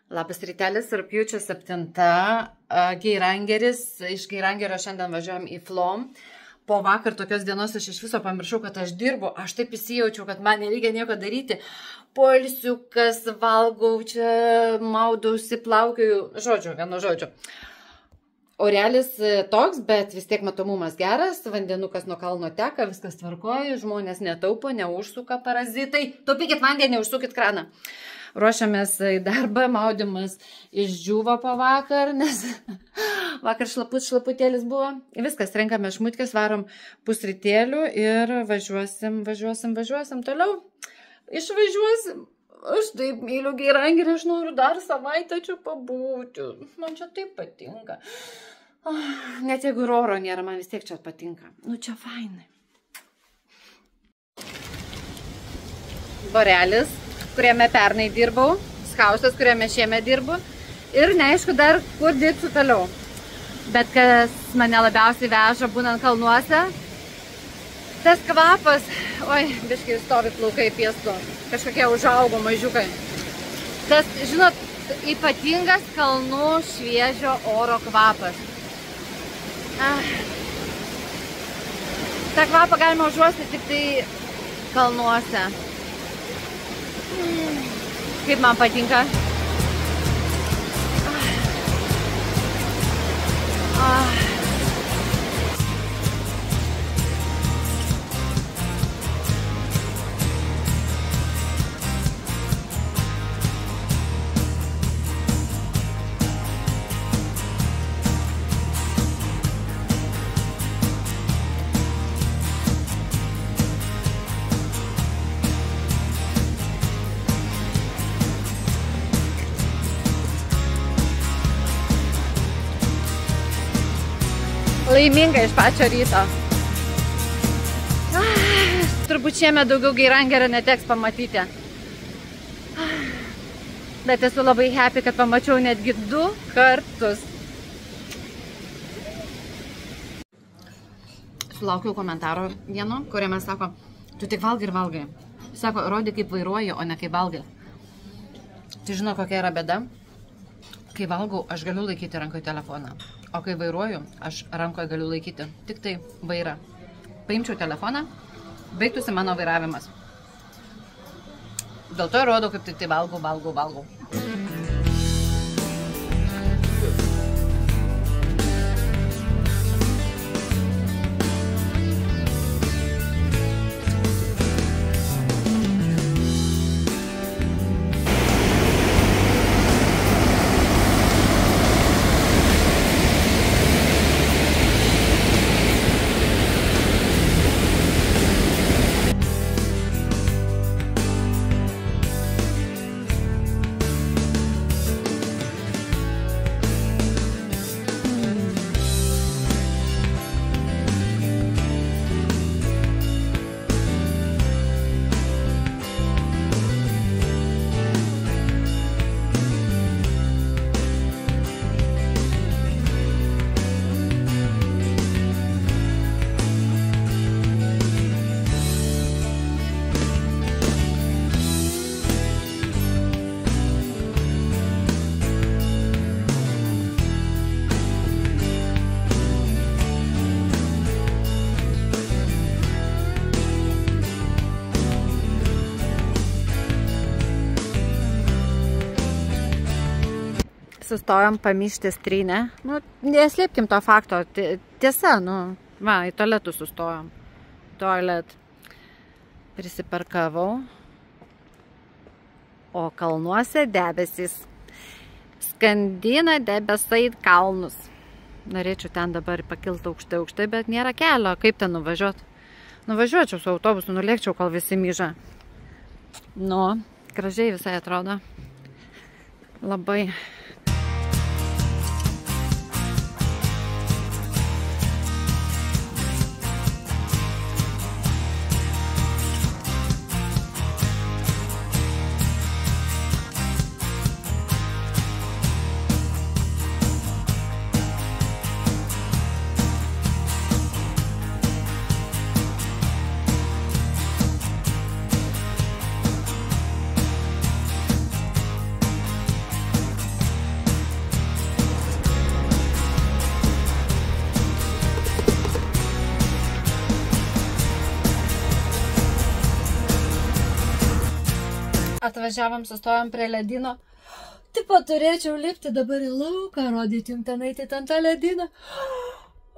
Labas rytelis, rugpjūčio 7. Geirangeris. Iš Geirangerio šiandien važiuojam į Flom. Po vakar tokios dienos aš iš viso pamiršau, kad aš dirbu. Aš taip įsijaučiau, kad man nereikia nieko daryti. Poilsiukas, valgau, čia maudausi, plaukioju. Žodžiu, vienu žodžiu. Orelis toks, bet vis tiek matomumas geras. Vandenukas nuo kalno teka, viskas tvarkoja. Žmonės netaupo, neužsuka parazitai. Taupykit vandenį, neužsukit kraną. Ruošiamės į darbą, maudimas išdžiūvo po vakar, nes vakar šlaputėlis buvo. Viskas, renkame šmutkės, varom pusrytėlių ir važiuosim toliau. Išvažiuosim. Aš taip myliu Geirangerį, aš noriu dar savaitę čia pabūti. Man čia taip patinka. Net jeigu ir oro nėra, man vis tiek čia patinka. Nu čia fainai. Borelis, kuriame pernai dirbau, skaustas, kuriame šiemet dirbu ir neaišku dar, kur dirbsiu toliau. Bet kas mane labiausiai veža būnant kalnuose, tas kvapas, oi, biškai stovi plaukai piestu, kažkokie užaugo mažiukai. Tas, žinot, ypatingas kalnų šviežio oro kvapas. Ta kvapą galima užuosti tik tai kalnuose. Kaip man patinka. Laiminga iš pačio ryto. Turbūt šiemet daugiau Geirangerio neteks pamatyti. Bet esu labai happy, kad pamačiau netgi 2 kartus. Sulaukiau komentaro vieno, kuriame sako, tu tik valgai ir valgai. Sako, rodi kaip vairuoji, o ne kaip valgai. Tai žino, kokia yra bėda? Kai valgau, aš galiu laikyti rankoje telefoną. O kai vairuoju, aš rankoje galiu laikyti tik tai vairą. Paimčiau telefoną, baigtųsi mano vairavimas. Dėl to rodau, kaip tik tai valgau. Sustojom pamyšti strynę. Nu, neslėpkim to fakto. Tiesa, nu, va, į tualetų sustojom. Toilet. Prisiparkavau. O kalnuose debesys. Skandina debesai kalnus. Norėčiau ten dabar pakilti aukštai, bet nėra kelio. Kaip ten nuvažiuoti? Nuvažiuočiau su autobusu, nulėkčiau, kol visi myža. Nu, gražiai visai atrodo. Labai. važiavom, sustojom prie ledino. Taip pat turėčiau lipti dabar į lauką, rodyti jums ten eiti ten tą lediną.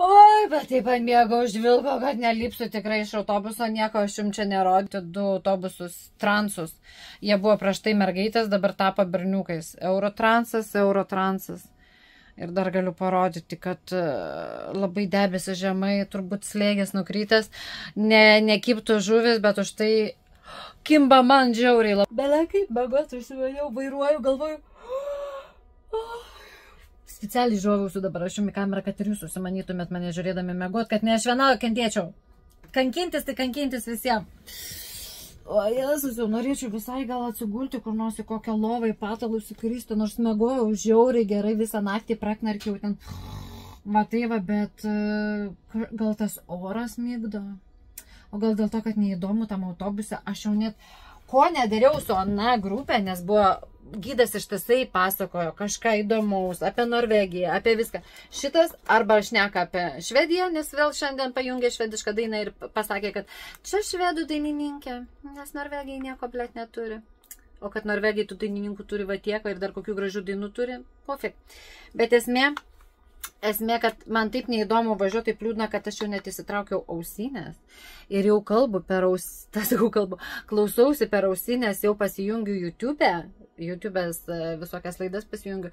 Oi, bet taip pat mėgau žvilgo, kad nelipsiu tikrai iš autobuso, nieko aš jums čia nerodyti, 2 autobusus, transus. Jie buvo prieš tai mergaitės, dabar tapo berniukais. Eurotransas. Ir dar galiu parodyti, kad labai debesi žemai, turbūt slėgis nukrytęs, nekiptų žuvis, bet už tai kimba man žiauriai. Belė kaip bagot, užsivajau, vairuoju, galvoju. Specialiai žioviausiu dabar aš jums į kamerą, kad ir jūs susimanytumėt mane žiūrėdami miegot, kad ne aš viena kentėčiau. Kankintis, tai kankintis visiems. O Jėzus, jau norėčiau visai gal atsigulti, kur nors į kokią lovą, į patalų įsikristi, nors miegojau žiauriai gerai, visą naktį praknarkiau ten. Va tai va, bet gal tas oras mygdo. O gal dėl to, kad neįdomu tam autobuse, aš jau net ko nedariau su Ana grupė, nes buvo gydas ištisai pasakojo kažką įdomaus apie Norvegiją, apie viską. Šitas arba šneka apie Švediją, nes vėl šiandien pajungė švedišką dainą ir pasakė, kad čia švedų dainininkė, nes Norvegijai nieko blet neturi. O kad Norvegijai tų dainininkų turi va tiek ir dar kokių gražių dainų turi, pofik. Bet esmė, kad man taip neįdomu važiuoti, taip liūdna, kad aš jau net įsitraukiau ausinės ir jau kalbu per klausausi per ausinės, jau pasijungiu YouTube'ės visokias laidas pasijungiu.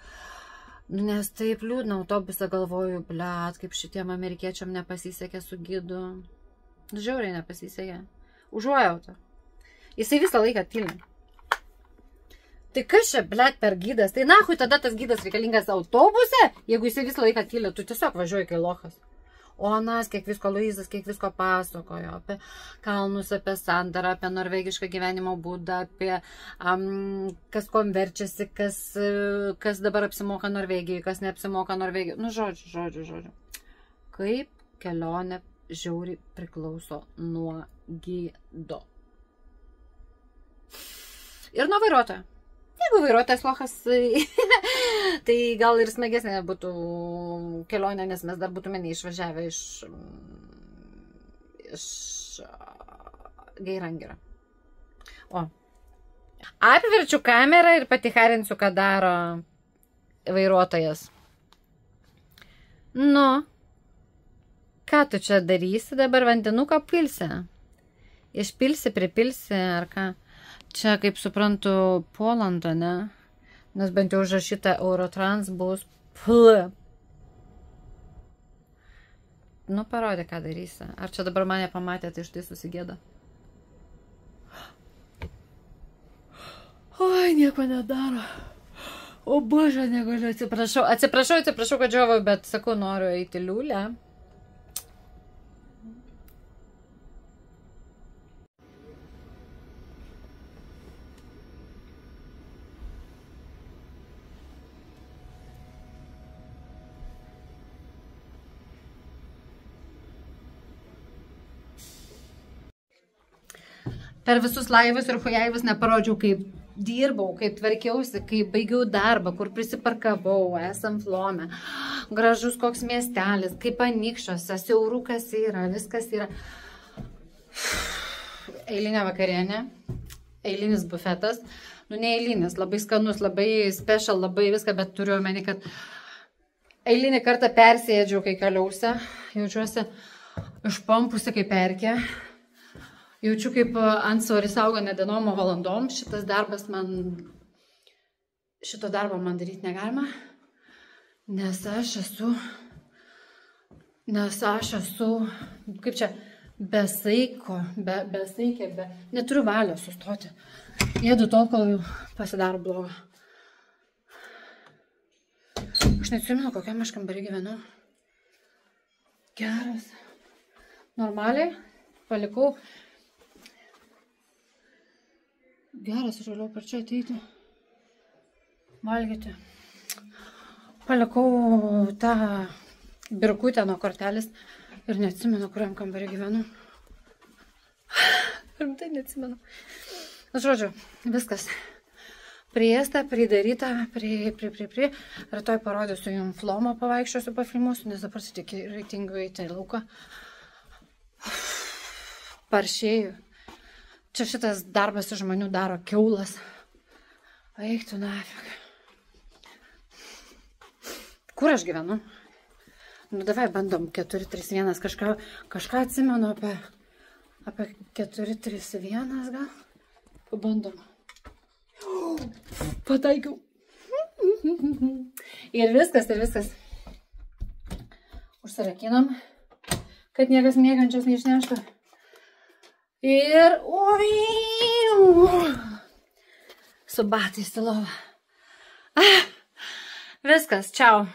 Nes taip liūdna autobusą galvoju, blet, kaip šitiem amerikiečiam nepasisekė su gidu. Žiauriai nepasisekė. Užuojauta. Jisai visą laiką tyli. Tai kas čia, blet, per gydas? Tai nahui tada tas gydas reikalingas autobuse, jeigu jisai visą laiką tyli, tu tiesiog važiuoji kai lochas. O Anas, kiek visko Luizas, kiek visko pasakojo apie kalnus, apie sandarą, apie norvegišką gyvenimo būdą, apie kas konverčiasi, kas dabar apsimoka Norvegijai, kas neapsimoka Norvegijai. Nu, žodžiu. Kaip kelionė žiauriai priklauso nuo gido. Ir nuo vairuotojo. Jeigu vairuotojas lochas, tai gal ir smagesnė būtų kelionė, nes mes dar būtume neišvažiavę iš Geirangerio. O, apverčiu kamerą ir paticharinsiu, ką daro vairuotojas. Nu, ką tu čia darysi dabar, vandenuką pilsi? Išpilsi, pripilsi ar ką? Čia, kaip suprantu, Polando, ne? Nes bent jau užrašyta Eurotrans bus pl. Nu, parodė, ką darysi. Ar čia dabar mane pamatė, tai štai susigėda. Oi, nieko nedaro. O, bože, negaliu, atsiprašau, kad žiovau, bet sakau, noriu eiti liūlę. Per visus laivus ir hujaivus neparodžiau, kaip dirbau, kaip tvarkiausi, kaip baigiau darbą, kur prisiparkavau, esam Flome. Gražus koks miestelis, kaip Anykščiuose, siaurukas yra, viskas yra. Eilinė vakarienė, eilinis bufetas. Nu, ne eilinis, labai skanus, labai special, labai viską, bet turiu omeny, kad eilinį kartą persėdžiau, kai kaliausi, jaučiuosi išpampusi kaip perkė. Jaučiu, kaip antsvoris auga nedienom, o valandom. Šito darbo man daryti negalima, nes aš esu, kaip čia, besaikė, neturiu valios sustoti. Jėdu tol, kol pasidaro blogo. Aš neatsimenu, kokiam aš kambarį gyvenu. Geras. Normaliai palikau. Geras, aš galiu per čia ateiti, valgyti. Palikau tą birkutę nuo kortelės ir neatsimenu, kuriam kambarį gyvenu. Rimtai neatsimenu. Žodžiu, viskas. Priėsta, pridaryta, Rytoj parodysiu jums Flomą, pavaikščiosiu, pafilmuosiu, nes dabar tik reitingiu eiti į lauką. Paršėjų. Čia šitas darbas iš žmonių daro kiaulas. Eik tu nafik. Kur aš gyvenu? Nu, davai bandom 4-3-1, kažką atsimenu apie 4-3-1 gal. Pabandom. Pataikiau. Ir viskas. Užsirakinom, kad niekas mėgančios neišneštų. Ir su batais į lovą. Viskas, čiau.